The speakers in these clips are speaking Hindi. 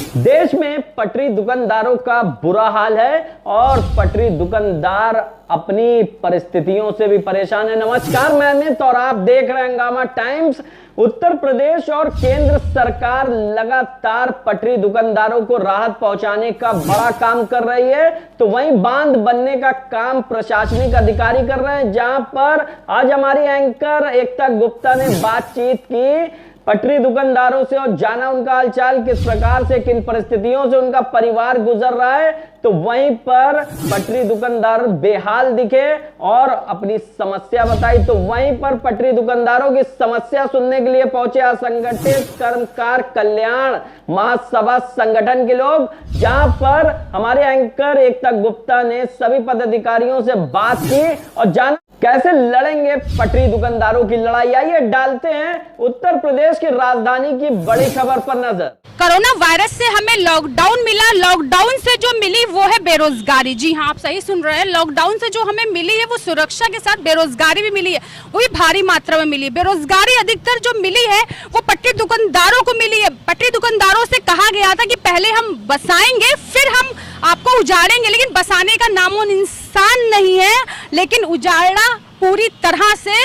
देश में पटरी दुकानदारों का बुरा हाल है और पटरी दुकानदार अपनी परिस्थितियों से भी परेशान है। नमस्कार, मैं अमित और आप देख रहे हैं हंगामा टाइम्स। उत्तर प्रदेश और केंद्र सरकार लगातार पटरी दुकानदारों को राहत पहुंचाने का बड़ा काम कर रही है, तो वहीं बांध बनने का काम प्रशासनिक अधिकारी कर रहे हैं। जहां पर आज हमारी एंकर एकता गुप्ता ने बातचीत की पटरी दुकानदारों से और जाना उनका हालचाल, किस प्रकार से किन परिस्थितियों से उनका परिवार गुजर रहा है। तो वहीं पर पटरी दुकानदार बेहाल दिखे और अपनी समस्या बताई। तो वहीं पर पटरी दुकानदारों की समस्या सुनने के लिए पहुंचे असंगठित कर्मकार कल्याण महासभा संगठन के लोग, जहां पर हमारे एंकर एकता गुप्ता ने सभी पदाधिकारियों से बात की और जाना कैसे लड़ेंगे पटरी दुकानदारों की लड़ाई। आइए डालते हैं उत्तर प्रदेश की राजधानी की बड़ी खबर पर नजर। कोरोना वायरस से हमें लॉकडाउन मिला, लॉकडाउन से जो मिली वो है बेरोजगारी। जी हाँ, आप सही सुन रहे हैं। लॉकडाउन से जो हमें मिली है वो सुरक्षा के साथ बेरोजगारी भी मिली है, वो भी भारी मात्रा में मिली है। बेरोजगारी अधिकतर जो मिली है वो पटरी दुकानदारों को मिली है। पटरी दुकानदारों से कहा गया था कि पहले हम बसाएंगे फिर हम आपको उजाड़ेंगे, लेकिन बसाने का नामो निशान नहीं है। लेकिन उजाड़ा पूरी तरह से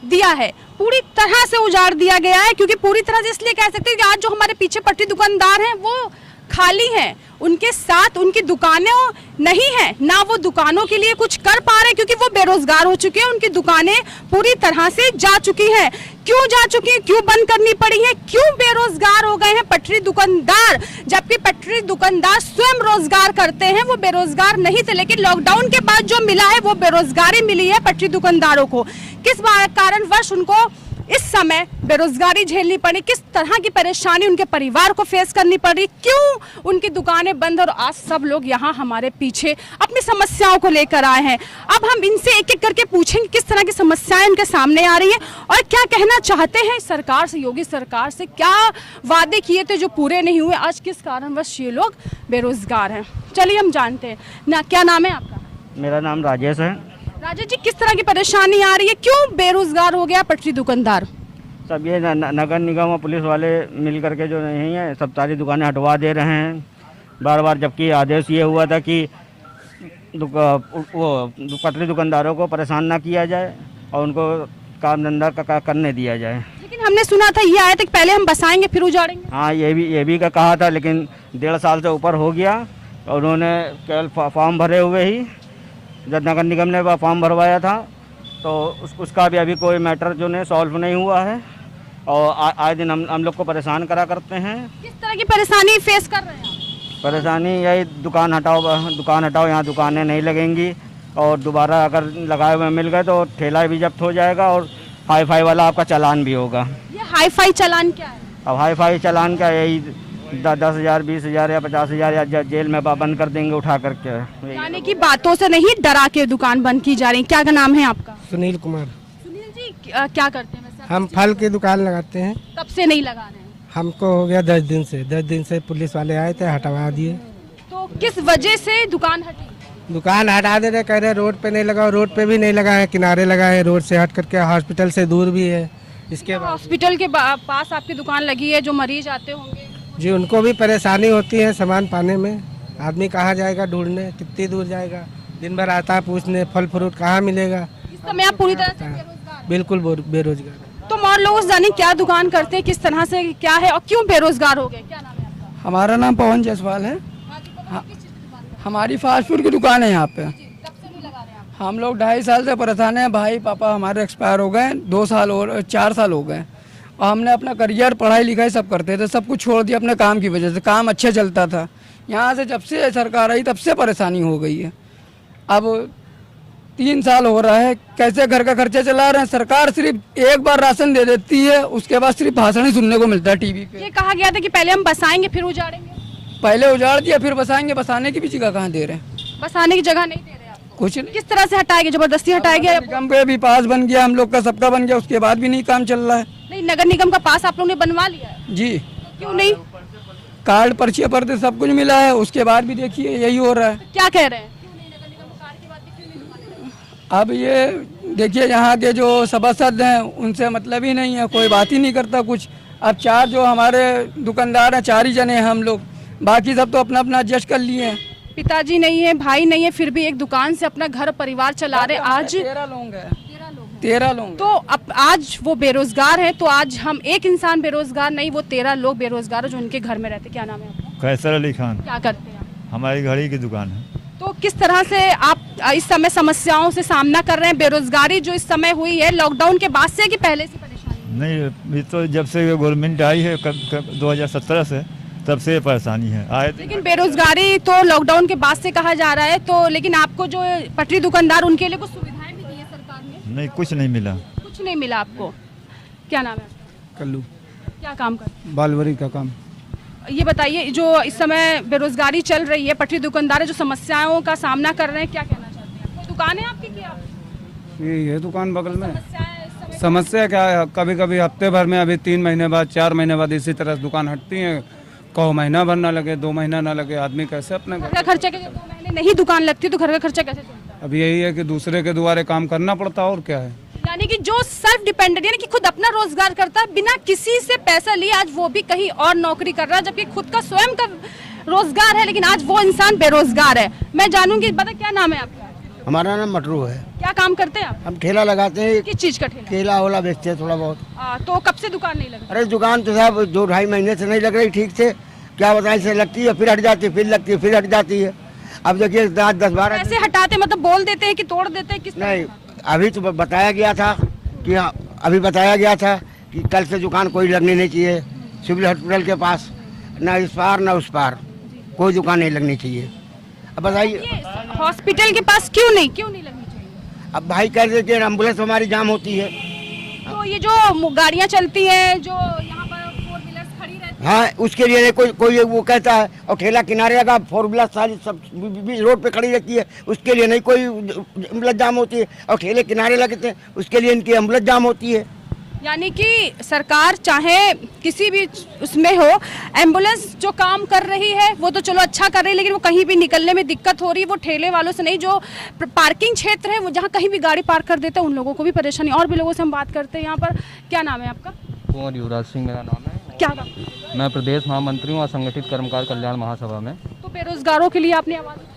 दिया है, पूरी तरह से उजाड़ दिया गया है। क्योंकि पूरी तरह से इसलिए कह सकते हैं कि आज जो हमारे पीछे पटरी दुकानदार हैं वो खाली हैं, उनके साथ उनकी दुकानें नहीं है, ना वो दुकानों के लिए कुछ कर पा रहे क्योंकि वो बेरोजगार हो चुके हैं। उनकी दुकानें पूरी तरह से जा चुकी हैं। क्यों जा चुकी हैं, क्यों बंद करनी पड़ी है, क्यों बेरोजगार हो गए हैं पटरी दुकानदार, जबकि पटरी दुकानदार स्वयं रोजगार करते हैं, वो बेरोजगार नहीं थे। लेकिन लॉकडाउन के बाद जो मिला है वो बेरोजगारी मिली है पटरी दुकानदारों को। किस कारणवश उनको इस समय बेरोजगारी झेलनी पड़ी, किस तरह की परेशानी उनके परिवार को फेस करनी पड़ी, क्यों उनकी दुकानें बंद, और आज सब लोग यहाँ हमारे पीछे अपनी समस्याओं को लेकर आए हैं। अब हम इनसे एक एक करके पूछेंगे किस तरह की समस्याएं उनके सामने आ रही है और क्या कहना चाहते हैं सरकार से, योगी सरकार से। क्या वादे किए थे जो पूरे नहीं हुए, आज किस कारणवश ये लोग बेरोजगार हैं। चलिए हम जानते हैं ना। क्या नाम है आपका? मेरा नाम राजेश है। राजेश जी, किस तरह की परेशानी आ रही है, क्यों बेरोजगार हो गया पटरी दुकानदार? सब ये नगर निगम और पुलिस वाले मिल करके जो नहीं है सब सारी दुकानें हटवा दे रहे हैं बार बार, जबकि आदेश ये हुआ था कि पटरी दुकानदारों को परेशान ना किया जाए और उनको काम धंधा करने दिया जाए। लेकिन हमने सुना था ये आया था कि पहले हम बसाएंगे फिर उजाड़ेंगे। हाँ, ये भी कहा था, लेकिन 1.5 साल से ऊपर हो गया और उन्होंने केवल फॉर्म भरे हुए ही, जब नगर निगम ने फॉर्म भरवाया था तो उसका भी अभी कोई मैटर जो है सॉल्व नहीं हुआ है और आए दिन हम लोग को परेशान करा करते हैं। किस तरह की परेशानी फेस कर रहे हैं आप? परेशानी यही दुकान हटाओ, यहाँ दुकानें नहीं लगेंगी और दोबारा अगर लगाए हुए मिल गए तो ठेला भी जब्त हो जाएगा और हाई फाई वाला आपका चालान भी होगा। ये हाई फाई चालान क्या है? अब हाई फाई चालान का यही 10,000, 20,000 या 50,000 या जेल में बंद कर देंगे उठा करके। यानी कि बातों से नहीं, डरा के दुकान बंद की जा रही। क्या नाम है आपका? सुनील कुमार। सुनील जी, क्या करते हैं वैसे? हम फल की दुकान लगाते हैं। कब से नहीं लगा रहे हैं? हमको हो गया 10 दिन से। 10 दिन से पुलिस वाले आए थे, हटवा दिए। तो किस वजह से दुकान हटी? दुकान हटा दे रहे, कह रहे रोड पे नहीं लगाओ। रोड पे भी नहीं लगा है, किनारे लगा है, रोड से हट करके, हॉस्पिटल से दूर भी है। इसके बाद हॉस्पिटल के पास आपकी दुकान लगी है, जो मरीज आते होंगे जी उनको भी परेशानी होती है सामान पाने में। आदमी कहाँ जाएगा ढूंढने, कितनी दूर जाएगा, दिन भर आता है पूछने फल फ्रूट कहाँ मिलेगा। इस समय आप पूरी तरह से बेरोजगार? बिल्कुल बेरोजगार। तुम और लोग जाने क्या दुकान करते हैं, किस तरह से क्या है और क्यों बेरोजगार हो गए? क्या नाम है आपका? हमारा नाम पवन जायसवाल है। हमारी फास्ट फूड की दुकान है यहाँ पे। हम लोग 2.5 साल से परेशान हैं। भाई पापा हमारे एक्सपायर हो गए, 2 साल और 4 साल हो गए और हमने अपना करियर पढ़ाई लिखाई सब करते थे, सब कुछ छोड़ दिया अपने काम की वजह से। काम अच्छा चलता था। यहाँ से जब से सरकार आई तब से परेशानी हो गई है। अब 3 साल हो रहा है, कैसे घर का खर्चा चला रहे हैं। सरकार सिर्फ एक बार राशन दे देती है, उसके बाद सिर्फ भाषण ही सुनने को मिलता है टीवी पे। ये कहा गया था कि पहले हम बसाएंगे फिर उजाड़ेंगे। पहले उजाड़ दिया फिर बसाएंगे, बसाने की भी जगह कहाँ दे रहे हैं? बसाने की जगह नहीं दे रहे आपको? कुछ नहीं। किस तरह से हटाएंगे? जबरदस्ती हटाएंगे? निगम पे भी पास बन गया, हम लोग का सबका बन गया, उसके बाद भी नहीं काम चल रहा है। नहीं, नगर निगम का पास आप लोग ने बनवा लिया है? जी। क्यों नहीं? कार्ड पर्ची पर सब कुछ मिला है, उसके बाद भी देखिए यही हो रहा है। तो क्या कह रहे हैं? क्यों नहीं नगर निगम कार्ड की बात क्यों नहीं बनवा? अब ये देखिए यहाँ के जो सभासद हैं उनसे मतलब ही नहीं है, कोई बात ही नहीं करता कुछ। अब 4 जो हमारे दुकानदार हैं, 4 ही जने हैं हम लोग। बाकी सब तो अपना अपना एडजस्ट कर लिए हैं। पिताजी नहीं है, भाई नहीं है, फिर भी एक दुकान से अपना घर परिवार चला रहे। आज 13 लोग हैं, 13 लोग। तो अब आज वो बेरोजगार है, तो आज हम एक इंसान बेरोजगार नहीं, वो 13 लोग बेरोजगार है जो उनके घर में रहते। क्या नाम है आपका? कैसर अली खान। क्या करते हैं आप? हमारी घड़ी की दुकान है। तो किस तरह से आप इस समय समस्याओं से सामना कर रहे हैं? बेरोजगारी जो इस समय हुई है लॉकडाउन के बाद से कि पहले से परेशानी? नहीं, अभी तो जब से गवर्नमेंट आई है 2017 से, तब से परेशानी है आए। लेकिन बेरोजगारी तो लॉकडाउन के बाद से कहा जा रहा है, तो लेकिन आपको जो पटरी दुकानदार उनके लिए कुछ सुविधाएं भी दी है सरकार ने? नहीं, कुछ नहीं मिला। कुछ नहीं मिला आपको। क्या नाम है आपका? कल्लू। क्या काम कर? बालवरी का काम। ये बताइए, जो इस समय बेरोजगारी चल रही है, पटरी दुकानदार जो समस्याओं का सामना कर रहे हैं, क्या कहना चाहते हैं? कोई दुकान है आपकी? क्या ये दुकान बगल में। समस्याएं इस समय? समस्या क्या है, कभी कभी हफ्ते भर में, अभी 3 महीने बाद, 4 महीने बाद इसी तरह दुकान हटती है। कहो महीना भर ना लगे, 2 महीना ना लगे, आदमी कैसे अपने घर का खर्चा के 2 महीने नहीं दुकान लगती तो घर का खर्चा कैसे चलता है? अब यही है कि दूसरे के द्वारे काम करना पड़ता है, और क्या है। यानी कि जो सेल्फ डिपेंडेंट यानी कि खुद अपना रोजगार करता है बिना किसी से पैसा लिए, आज वो भी कहीं और नौकरी कर रहा है, जबकि खुद का स्वयं का रोजगार है, लेकिन आज वो इंसान बेरोजगार है। मैं जानूंगी, पता क्या नाम है आपका? हमारा नाम मटरू है। क्या काम करते हैं आप? हम ठेला लगाते हैं, किस चीज का ठेला? केला ओला बेचते हैं थोड़ा बहुत। तो कब से दुकान नहीं लगी? अरे दुकान तो साहब 2-2.5 महीने से नहीं लग रही ठीक से। क्या बताएं, से लगती है फिर हट जाती है, फिर लगती है फिर हट जाती है। अब देखिए 10-12 ऐसे हटाते मतलब बोल देते हैं कि तोड़ देते हैं? किस तरह? नहीं, अभी तो बताया गया था कि अभी बताया गया था कि कल से दुकान कोई लगनी नहीं चाहिए सिविल हॉस्पिटल के पास, ना इस पार ना उस पार, कोई दुकान नहीं लगनी चाहिए। अब बताइए, ये हॉस्पिटल के पास क्यों नहीं लगनी चाहिए? अब भाई कह रहे कि एम्बुलेंस हमारी जाम होती है। तो ये जो गाड़ियां चलती हैं, जो यहाँ पर 4 व्हीलर्स खड़ी रहती हैं, हाँ, उसके लिए नहीं कोई वो कहता है, और ठेला किनारे लगा, 4 व्हीलर सारी सब रोड पे खड़ी रहती है, उसके लिए नहीं कोई एम्बुलेंस जाम होती है, और ठेले किनारे लगते हैं उसके लिए इनकी एम्बुलेंस जाम होती है। यानी कि सरकार चाहे किसी भी उसमें हो, एम्बुलेंस जो काम कर रही है वो तो चलो अच्छा कर रही है, लेकिन वो कहीं भी निकलने में दिक्कत हो रही है। वो ठेले वालों से नहीं, जो पार्किंग क्षेत्र है वो जहाँ कहीं भी गाड़ी पार्क कर देते हैं, उन लोगों को भी परेशानी। और भी लोगों से हम बात करते हैं यहाँ पर। क्या नाम है आपका? कुंवर युवराज सिंह मेरा नाम है। क्या काम? मैं प्रदेश महामंत्री हूँ असंगठित कर्मकार कल्याण महासभा में। तो बेरोजगारों के लिए आपने आवाज़ उठाई?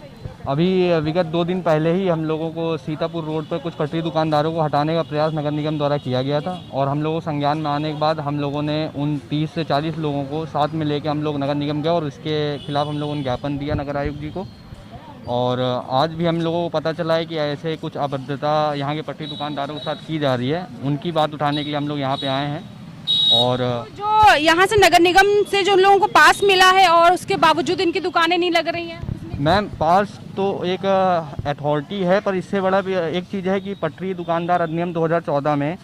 अभी विगत 2 दिन पहले ही हम लोगों को सीतापुर रोड पर कुछ पटरी दुकानदारों को हटाने का प्रयास नगर निगम द्वारा किया गया था, और हम लोगों को संज्ञान में आने के बाद हम लोगों ने उन 30 से 40 लोगों को साथ में लेकर हम लोग नगर निगम गए, और इसके खिलाफ हम लोगों ने ज्ञापन दिया नगर आयुक्त जी को। और आज भी हम लोगों को पता चला है कि ऐसे कुछ अभद्रता यहाँ के पटरी दुकानदारों के साथ की जा रही है, उनकी बात उठाने के लिए हम लोग यहाँ पर आए हैं। और जो यहाँ से नगर निगम से जो लोगों को पास मिला है और उसके बावजूद इनकी दुकानें नहीं लग रही हैं? मैम, पास तो एक अथॉरिटी है, पर इससे बड़ा भी एक चीज़ है कि पटरी दुकानदार अधिनियम 2014 में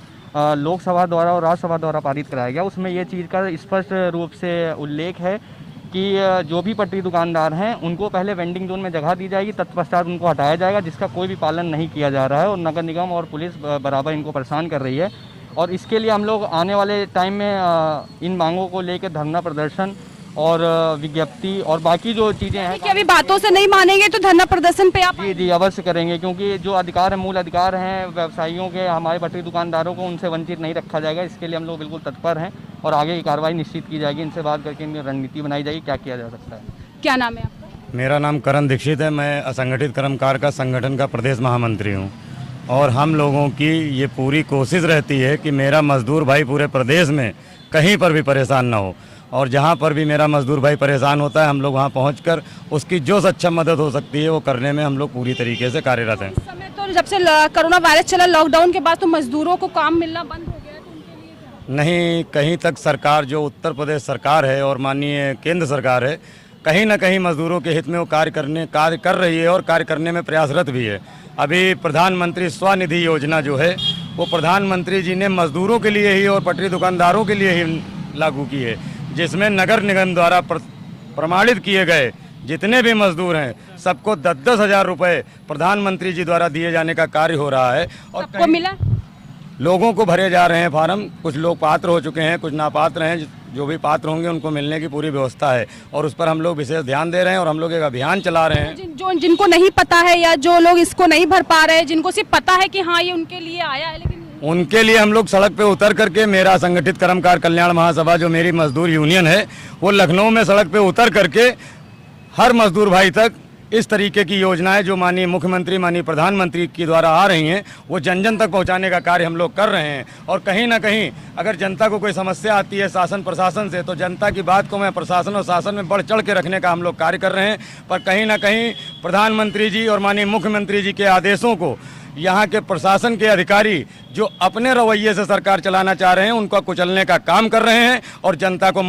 लोकसभा द्वारा और राज्यसभा द्वारा पारित कराया गया। उसमें ये चीज़ का स्पष्ट रूप से उल्लेख है कि जो भी पटरी दुकानदार हैं उनको पहले वेंडिंग जोन में जगह दी जाएगी, तत्पश्चात उनको हटाया जाएगा, जिसका कोई भी पालन नहीं किया जा रहा है, और नगर निगम और पुलिस बराबर इनको परेशान कर रही है। और इसके लिए हम लोग आने वाले टाइम में इन मांगों को लेकर धरना प्रदर्शन और विज्ञप्ति और बाकी जो चीज़ें हैं कि अभी बातों से नहीं मानेंगे तो धरना प्रदर्शन पे आप? जी अवश्य करेंगे, क्योंकि जो अधिकार है, मूल अधिकार हैं व्यवसायियों के, हमारे पटरी दुकानदारों को, उनसे वंचित नहीं रखा जाएगा। इसके लिए हम लोग बिल्कुल तत्पर हैं, और आगे की कार्रवाई निश्चित की जाएगी। इनसे बात करके इनकी रणनीति बनाई जाएगी, क्या किया जा सकता है। क्या नाम है आपका? मेरा नाम करण दीक्षित है। मैं असंगठित कर्मकार का संगठन का प्रदेश महामंत्री हूँ, और हम लोगों की ये पूरी कोशिश रहती है कि मेरा मजदूर भाई पूरे प्रदेश में कहीं पर भी परेशान ना हो, और जहाँ पर भी मेरा मजदूर भाई परेशान होता है, हम लोग वहाँ पहुँचकर उसकी जो सक्षम मदद हो सकती है वो करने में हम लोग पूरी तरीके से कार्यरत हैं। इस समय तो जब से कोरोना वायरस चला, लॉकडाउन के बाद तो मजदूरों को काम मिलना बंद हो गया है, तो उनके लिए क्या? नहीं, कहीं तक सरकार, जो उत्तर प्रदेश सरकार है और माननीय केंद्र सरकार है, कहीं ना कहीं मजदूरों के हित में वो कार्य कर रही है, और कार्य करने में प्रयासरत भी है। अभी प्रधानमंत्री स्वनिधि योजना जो है वो प्रधानमंत्री जी ने मजदूरों के लिए ही और पटरी दुकानदारों के लिए ही लागू की है, जिसमें नगर निगम द्वारा प्रमाणित किए गए जितने भी मजदूर हैं सबको 10-10 हज़ार रुपये प्रधानमंत्री जी द्वारा दिए जाने का कार्य हो रहा है, और सबको मिला? लोगों को भरे जा रहे हैं फार्म। कुछ लोग पात्र हो चुके हैं, कुछ नापात्र हैं। जो भी पात्र होंगे उनको मिलने की पूरी व्यवस्था है, और उस पर हम लोग विशेष ध्यान दे रहे हैं, और हम लोग एक अभियान चला रहे हैं। जिनको नहीं पता है, या जो लोग इसको नहीं भर पा रहे हैं, जिनको सिर्फ पता है कि हाँ ये उनके लिए आया है लेकिन उनके लिए हम लोग सड़क पे उतर करके, मेरा संगठित कर्मकार कल्याण महासभा जो मेरी मजदूर यूनियन है, वो लखनऊ में सड़क पे उतर करके हर मजदूर भाई तक इस तरीके की योजनाएं जो माननीय मुख्यमंत्री, माननीय प्रधानमंत्री के द्वारा आ रही हैं, वो जन जन तक पहुंचाने का कार्य हम लोग कर रहे हैं। और कहीं ना कहीं अगर जनता को कोई समस्या आती है शासन प्रशासन से, तो जनता की बात को मैं प्रशासन और शासन में बढ़ चढ़ के रखने का हम लोग कार्य कर रहे हैं। पर कहीं ना कहीं प्रधानमंत्री जी और माननीय मुख्यमंत्री जी के आदेशों को यहाँ के प्रशासन के अधिकारी जो अपने रवैये से सरकार चलाना चाह रहे हैं, उनको कुचलने का काम कर रहे हैं और जनता को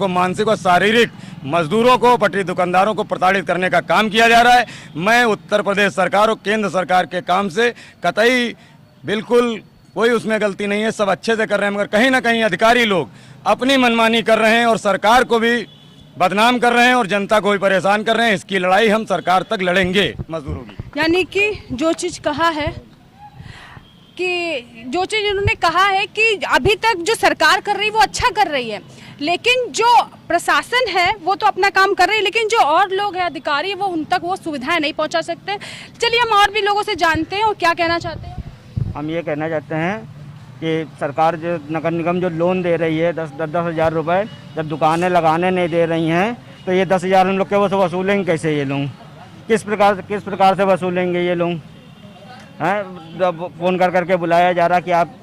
मानसिक व शारीरिक, मजदूरों को, पटरी दुकानदारों को प्रताड़ित करने का काम किया जा रहा है। मैं उत्तर प्रदेश सरकार और केंद्र सरकार के काम से कतई बिल्कुल कोई उसमें गलती नहीं है, सब अच्छे से कर रहे हैं, मगर कहीं ना कहीं अधिकारी लोग अपनी मनमानी कर रहे हैं और सरकार को भी बदनाम कर रहे हैं और जनता को भी परेशान कर रहे हैं। इसकी लड़ाई हम सरकार तक लड़ेंगे मजदूरों की। यानी कि जो चीज कहा है कि जो चीज उन्होंने कहा है कि अभी तक जो सरकार कर रही है वो अच्छा कर रही है, लेकिन जो प्रशासन है वो तो अपना काम कर रही है, लेकिन जो और लोग हैं अधिकारी वो उन तक वो सुविधाएं नहीं पहुंचा सकते। चलिए हम और भी लोगों से जानते हैं और क्या कहना चाहते हैं। हम ये कहना चाहते हैं कि सरकार जो नगर निगम जो लोन दे रही है 10-10 हज़ार रुपये, जब दुकानें लगाने नहीं दे रही हैं तो ये 10,000 हम लोग के वो से वसूलेंगे कैसे? ये लोग किस प्रकार से वसूलेंगे ये लोग? हैं, जब फ़ोन करके बुलाया जा रहा कि आप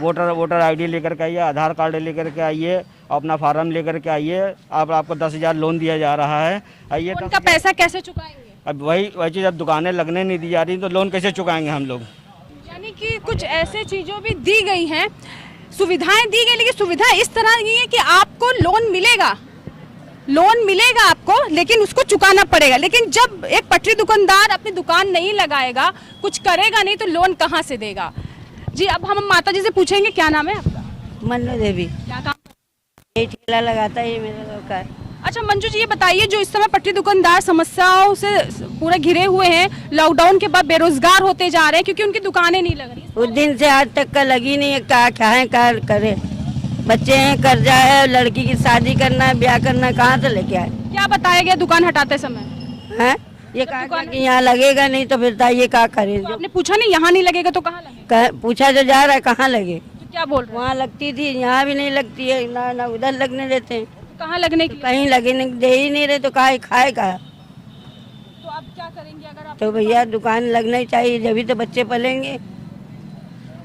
वोटर आईडी लेकर के आइए, आधार कार्ड लेकर के आइए, अपना फार्म लेकर के आइए, आपको 10,000 लोन दिया जा रहा है। आइए, उनका पैसा कैसे चुकाएंगे? अब वही चीज़, अब दुकानें लगने नहीं दी जा रही तो लोन कैसे चुकाएंगे हम लोग? यानी कि कुछ ऐसे चीज़ों भी दी गई हैं, सुविधाएं दी गई, लेकिन सुविधा इस तरह की है कि आपको लोन मिलेगा आपको, लेकिन उसको चुकाना पड़ेगा। लेकिन जब एक पटरी दुकानदार अपनी दुकान नहीं लगाएगा, कुछ करेगा नहीं, तो लोन कहाँ से देगा? जी, अब हम माता जी से पूछेंगे, क्या नाम है आपका? मन्नू देवी। क्या काम? ये ठेला लगाता है, ये मेरा लड़का है। अच्छा मंजू जी, ये बताइए, जो इस समय पटरी दुकानदार समस्याओं से पूरे घिरे हुए हैं, लॉकडाउन के बाद बेरोजगार होते जा रहे हैं क्योंकि उनकी दुकानें नहीं लग रही। उस दिन से आज तक का लगी नहीं है, क्या खाएं क्या करे? बच्चे हैं, कर्जा है, लड़की की शादी करना है, ब्याह करना है, कहाँ से लेके आए? क्या बताया गया दुकान हटाते समय? हैं, ये कहा कि यहाँ लगेगा नहीं, तो फिर ये क्या करें? तो आपने पूछा नहीं, यहाँ नहीं लगेगा तो कहाँ लगेगा? पूछा जो जा रहा है, कहाँ लगे? तो क्या बोल रहे हैं? वहाँ लगती थी, यहाँ भी नहीं लगती है, ना उधर लगने देते हैं। कहाँ लगने की? कहीं लगे नहीं, दे ही नहीं रहे, तो कहा खाए कहा? तो आप क्या करेंगे अगर आप? तो भैया दुकान लगना ही चाहिए, जब तो बच्चे पलेंगे।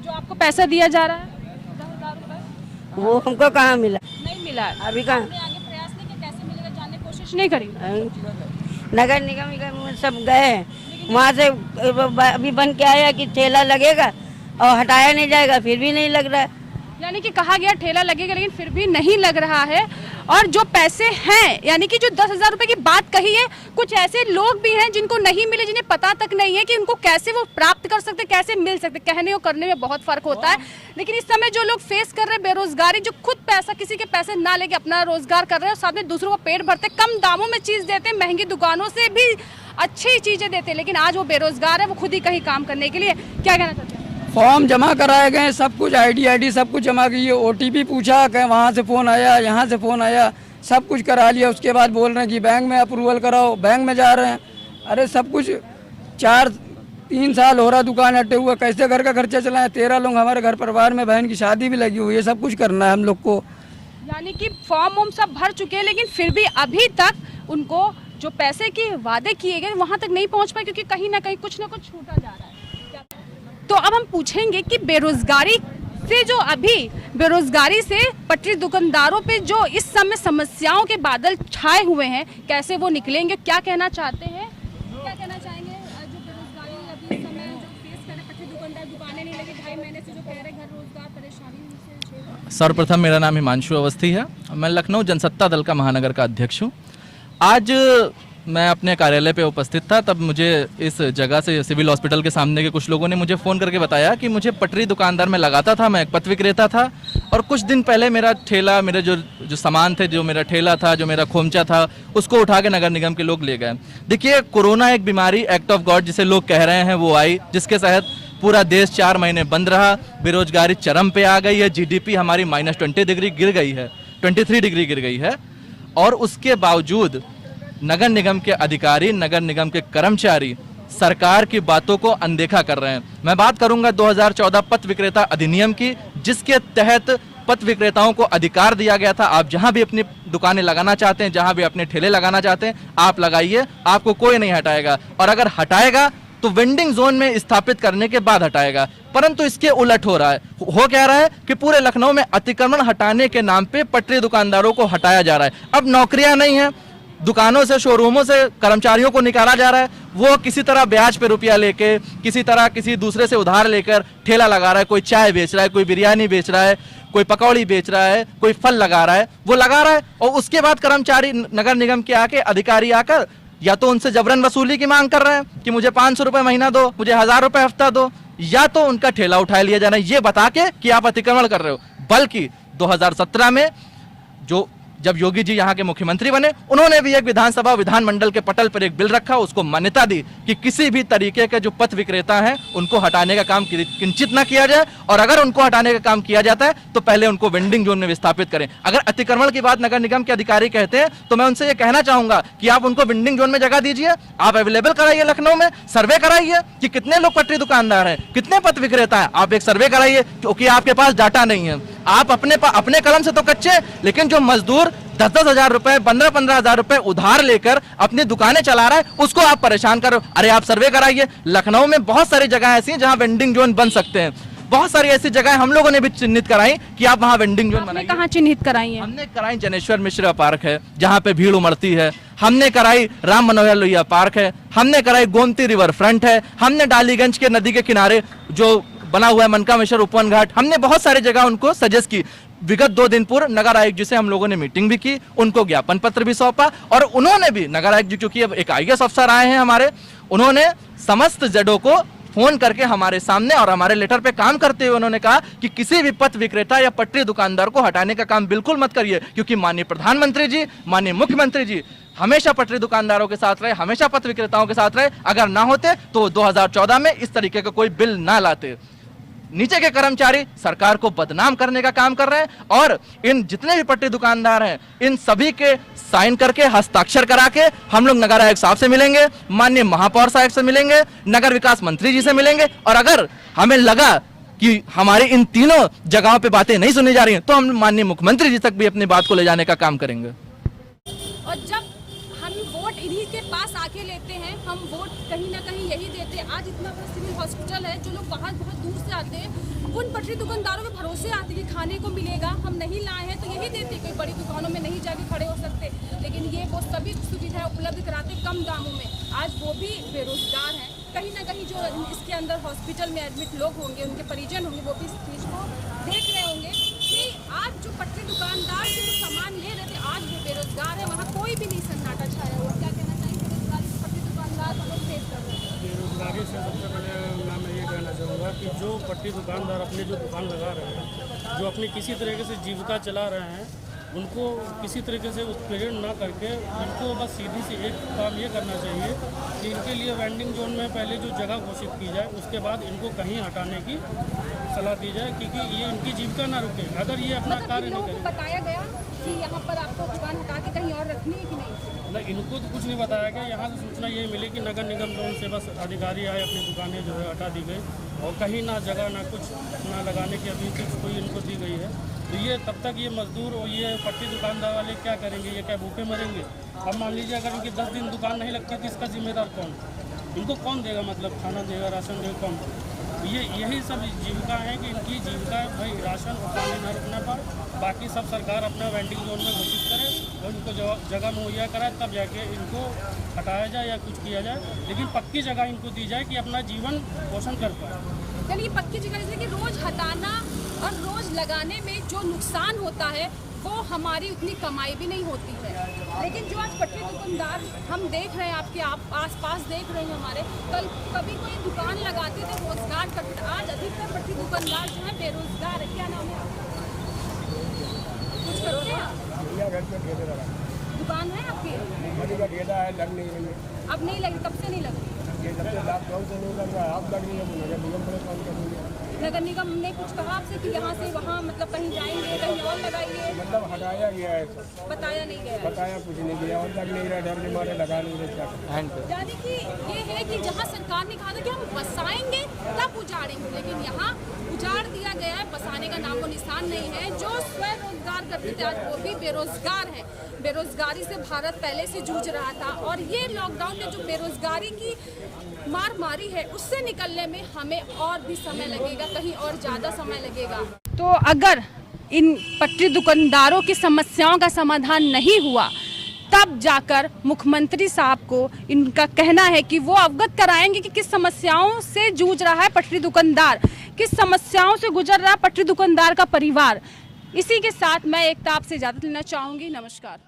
जो आपको पैसा दिया जा रहा है 10,000 रुपए, वो हमको कहाँ मिला? नहीं मिला। अभी कहाँ? आपने आगे प्रयास नहीं किया कैसे मिलेगा, जानने की कोशिश नहीं करी? नगर निगम सब गए, वहाँ से अभी बन के आया कि ठेला लगेगा और हटाया नहीं जाएगा, फिर भी नहीं लग रहा है। यानी कि कहा गया ठेला लगेगा, लेकिन फिर भी नहीं लग रहा है। और जो पैसे हैं, यानी कि जो 10,000 रुपए की बात कही है, कुछ ऐसे लोग भी हैं जिनको नहीं मिले, जिन्हें पता तक नहीं है कि उनको कैसे वो प्राप्त कर सकते, कैसे मिल सकते। कहने और करने में बहुत फर्क होता है। लेकिन इस समय जो लोग फेस कर रहे हैं बेरोजगारी, जो खुद पैसा किसी के पैसे ना लेके अपना रोजगार कर रहे हैं और साथ में दूसरों को पेट भरते, कम दामों में चीज देते, महंगी दुकानों से भी अच्छी चीजें देते, लेकिन आज वो बेरोजगार है, वो खुद ही कहीं काम करने के लिए। क्या कहना चाहते हैं? फॉर्म जमा कराए गए, सब कुछ आईडी सब कुछ जमा की, OTP पूछा, कहीं वहाँ से फ़ोन आया, यहाँ से फ़ोन आया, सब कुछ करा लिया। उसके बाद बोल रहे हैं कि बैंक में अप्रूवल कराओ, बैंक में जा रहे हैं। अरे सब कुछ 3 साल हो रहा दुकान हटे हुआ, कैसे घर का खर्चा चलाएं? 13 लोग हमारे घर परिवार में, बहन की शादी भी लगी हुई है, सब कुछ करना है हम लोग को। यानी कि फॉर्म सब भर चुके हैं, लेकिन फिर भी अभी तक उनको जो पैसे के वादे किए गए वहाँ तक नहीं पहुँच पाए, क्योंकि कहीं ना कहीं कुछ ना कुछ छूटा जा रहा है। तो अब हम पूछेंगे कि बेरोजगारी से पटरी दुकानदारों पे जो इस समय समस्याओं के बादल छाए हुए हैं, कैसे वो निकलेंगे, क्या कहना चाहते हैं, क्या कहना चाहेंगे? जो बेरोजगारी अभी इस समय जो फेस कर रहे पटरी दुकानदार, दुकानें नहीं लगी, 2.5 महीने से जो कह रहे घर रोजगार परेशानी। सर्वप्रथम मेरा नाम हिमांशु अवस्थी है, मैं लखनऊ जनसत्ता दल का महानगर का अध्यक्ष हूँ। आज मैं अपने कार्यालय पे उपस्थित था, तब मुझे इस जगह से, सिविल हॉस्पिटल के सामने के कुछ लोगों ने मुझे फ़ोन करके बताया कि मुझे पटरी दुकानदार में लगाता था, मैं एक पथ विक्रेता था, और कुछ दिन पहले मेरा ठेला, मेरे जो सामान थे, जो मेरा ठेला था, जो मेरा खोमचा था, उसको उठा के नगर निगम के लोग ले गए। देखिए, कोरोना एक बीमारी, एक्ट ऑफ गॉड जिसे लोग कह रहे हैं, वो आई, जिसके तहत पूरा देश 4 महीने बंद रहा, बेरोजगारी चरम पे आ गई है, GDP हमारी -20 डिग्री गिर गई है, 23 डिग्री गिर गई है। और उसके बावजूद नगर निगम के अधिकारी, नगर निगम के कर्मचारी सरकार की बातों को अनदेखा कर रहे हैं। मैं बात करूंगा 2014 पथ विक्रेता अधिनियम की, जिसके तहत पथ विक्रेताओं को अधिकार दिया गया था, आप जहां भी अपनी दुकानें लगाना चाहते हैं, जहां भी अपने ठेले लगाना चाहते हैं, आप लगाइए, आपको कोई नहीं हटाएगा। और अगर हटाएगा तो वेंडिंग जोन में स्थापित करने के बाद हटाएगा। परंतु इसके उलट हो रहा है। हो क्या रहा है कि पूरे लखनऊ में अतिक्रमण हटाने के नाम पे पटरी दुकानदारों को हटाया जा रहा है। अब नौकरियां नहीं है, दुकानों से, शोरूमों से कर्मचारियों को निकाला जा रहा है। वो किसी तरह ब्याज पे रुपया लेके, किसी तरह किसी दूसरे से उधार लेकर ठेला लगा रहा है। कोई चाय बेच रहा है, कोई बिरयानी बेच रहा है, कोई पकौड़ी बेच रहा है, कोई फल लगा रहा है, वो लगा रहा है। और उसके बाद कर्मचारी नगर निगम के आके, अधिकारी आकर या तो उनसे जबरन वसूली की मांग कर रहे हैं कि मुझे 500 रुपए महीना दो, मुझे 1000 रुपए हफ्ता दो, या तो उनका ठेला उठा लिया जा रहा है ये बता के कि आप अतिक्रमण कर रहे हो। बल्कि 2017 में जब योगी जी यहाँ के मुख्यमंत्री बने, उन्होंने भी एक विधानसभा विधानमंडल के पटल पर एक बिल रखा, उसको मान्यता दी कि किसी भी तरीके के जो पथ विक्रेता हैं उनको हटाने का काम किंचित ना किया जाए, और अगर उनको हटाने का काम किया जाता है तो पहले उनको वेंडिंग जोन में विस्थापित करें। अगर अतिक्रमण की बात नगर निगम के अधिकारी कहते हैं तो मैं उनसे ये कहना चाहूंगा कि आप उनको वेंडिंग जोन में जगह दीजिए, आप अवेलेबल कराइए, लखनऊ में सर्वे कराइए कि कितने लोग पटरी दुकानदार हैं, कितने पथ विक्रेता है, आप एक सर्वे कराइए, क्योंकि आपके पास डाटा नहीं है। आप अपने कलम से तो कच्चे, लेकिन जो मजदूर 10-10 हजार रुपए, 15-15 हजार रुपए उधार लेकर अपनी दुकानें चला रहा है, उसको आप परेशान करो। अरे आप सर्वे कराइए। लखनऊ में बहुत सारी जगह ऐसी हैं जहां वेंडिंग जोन बन सकते हैं। बहुत सारी ऐसी जगह हम लोगों ने भी चिन्हित कराई कि आप वहां वेंडिंग जोन बनाइए। कहाँ चिन्हित कराई है? हमने कराई जनेश्वर मिश्रा पार्क है, जहां पे भीड़ उमड़ती है। हमने कराई राम मनोहर लोहिया पार्क है, हमने कराई गोमती रिवर फ्रंट है, हमने डालीगंज के नदी के किनारे जो बना हुआ है मनकामेश्वर उपवन घाट, हमने बहुत सारी जगह उनको सजेस्ट की। विगत 2 दिन पूर्व नगर आयुक्त जी से हम लोगों ने मीटिंग भी की, उनको ज्ञापन पत्र भी सौंपा, और उन्होंने भी, नगर आयुक्त जी क्योंकि अब एक IAS अफसर आए हैं हमारे, उन्होंने समस्त जेडो को फोन करके हमारे सामने और हमारे लेटर पे काम करते हुए उन्होंने कहा कि किसी भी पथ विक्रेता या पटरी दुकानदार को हटाने का काम बिल्कुल मत करिए, क्योंकि माननीय प्रधानमंत्री जी, माननीय मुख्यमंत्री जी हमेशा पटरी दुकानदारों के साथ रहे, हमेशा पथ विक्रेताओं के साथ रहे। अगर ना होते तो 2014 में इस तरीके का कोई बिल ना लाते। नीचे के कर्मचारी सरकार को बदनाम करने का काम कर रहे हैं, और इन जितने भी पट्टी दुकानदार हैं, इन सभी के साइन करके, हस्ताक्षर करा के हम लोग नगर आयुक्त साहब से मिलेंगे, माननीय महापौर साहब से मिलेंगे, नगर विकास मंत्री जी से मिलेंगे, और अगर हमें लगा कि हमारी इन तीनों जगहों पे बातें नहीं सुनी जा रही हैं तो हम माननीय मुख्यमंत्री जी तक भी अपनी बात को ले जाने का काम करेंगे। और जब हम वोट इन्हीं के पास आके लेते हैं, हम वोट कहीं ना कहीं यही देते हैं। आज इतना बड़ा सिविल हॉस्पिटल है, जो लोग बाहर बहुत दूर से आते हैं, उन पटरी दुकानदारों के भरोसे आते हैं कि खाने को मिलेगा, हम नहीं लाए हैं तो यही देते। कोई बड़ी दुकानों में नहीं जाके खड़े हो सकते, लेकिन ये वो सभी सुविधाएं उपलब्ध कराते कम दामों में। आज वो भी बेरोजगार हैं। कहीं ना कहीं जो इसके अंदर हॉस्पिटल में एडमिट लोग होंगे, उनके परिजन होंगे, वो भी इस चीज़ को देख रहे होंगे कि आज जो पटरी दुकानदार से जो सामान ले रहे थे, आज वो बेरोजगार है, वहाँ कोई भी नहीं सन्नाटा छाया हुआ। क्या कहना चाहिए बेरोजगारी पटरी दुकानदार को लोग फेस कर रहे हैं? बेरोजगारी से सबसे पहले मैं ये कहना चाहूँगा कि जो पट्टी दुकानदार अपने जो दुकान लगा रहे हैं, जो अपनी किसी तरीके से जीविका चला रहे हैं, उनको किसी तरीके से उत्पीड़न ना करके इनको बस सीधी सी एक काम ये करना चाहिए कि इनके लिए वेंडिंग जोन में पहले जो जगह घोषित की जाए, उसके बाद इनको कहीं हटाने की सलाह दी जाए, क्योंकि ये इनकी जीविका ना रुके। अगर ये अपना कार्य नहीं करें। बताया गया कि यहाँ पर आपको दुकान हटा के कहीं और रखनी है कि नहीं? नहीं, इनको तो कुछ नहीं बताया गया। यहाँ से सूचना ये मिली कि नगर निगम जोन से बस अधिकारी आए, अपनी दुकानें जो है हटा दी गई, और कहीं ना जगह ना कुछ ना लगाने की अभी तक कोई इनको दी गई है। तो ये तब तक ये मजदूर और ये पट्टी दुकानदार वाले क्या करेंगे? ये क्या भूखे मरेंगे? अब मान लीजिए अगर इनकी 10 दिन दुकान नहीं लगती तो इसका जिम्मेदार कौन? इनको कौन देगा? मतलब खाना देगा, राशन देगा कौन? ये यही सब जीविका है कि इनकी जीविका भाई राशन और पानी न रुकने पर, बाकी सब सरकार अपना वेंडिंग जोन में घोषित करे और इनको जगह मुहैया कराए, तब जाके इनको हटाया जाए या कुछ किया जाए, लेकिन पक्की जगह इनको दी जाए कि अपना जीवन पोषण कर पाए। चलिए पक्की जगह, जैसे कि रोज हटाना और रोज लगाने में जो नुकसान होता है वो हमारी उतनी कमाई भी नहीं होती है। लेकिन जो आज पटरी दुकानदार हम देख रहे हैं, आपके आसपास देख रहे हैं हमारे, कल कभी कोई दुकान लगाते थे, रोजगार करते थे, आज अधिकतर पटरी दुकानदार जो है बेरोजगार है। क्या नाम है आपका? कुछ करते हैं आप? दुकान है आपकी? लग नहीं रही है। अब नहीं लगी? कब से नहीं लग रही? लॉकडाउन से नहीं लग रहा है, अब लग रही है, नगर निगम परेशान कर रही है। नगर निगम ने कुछ कहा आपसे कि यहाँ से वहाँ मतलब कहीं जाएंगे, कहीं और लगाइए? मतलब हटाया गया है, बताया नहीं गया है। बताया कुछ नहीं गया और लग नहीं रहा, डर के मारे लगा नहीं रहा। यानी कि ये है कि जहाँ सरकार ने कहा था कि हम बसाएंगे तब उजाड़ेंगे, लेकिन यहाँ उजाड़ दिया गया है, बसाने का नामो निशान नहीं है। जो स्वयं रोजगार करते थे आज वो भी बेरोजगार है। बेरोजगारी से भारत पहले से जूझ रहा था और ये लॉकडाउन ने जो बेरोजगारी की मार मारी है उससे निकलने में हमें और भी समय लगेगा, कहीं और ज़्यादा समय लगेगा। तो अगर इन पटरी दुकानदारों की समस्याओं का समाधान नहीं हुआ तब जाकर मुख्यमंत्री साहब को इनका कहना है कि वो अवगत कराएंगे कि किस समस्याओं से जूझ रहा है पटरी दुकानदार, किस समस्याओं से गुजर रहा है पटरी दुकानदार का परिवार। इसी के साथ मैं एकता आपसे इजाजत लेना चाहूँगी। नमस्कार।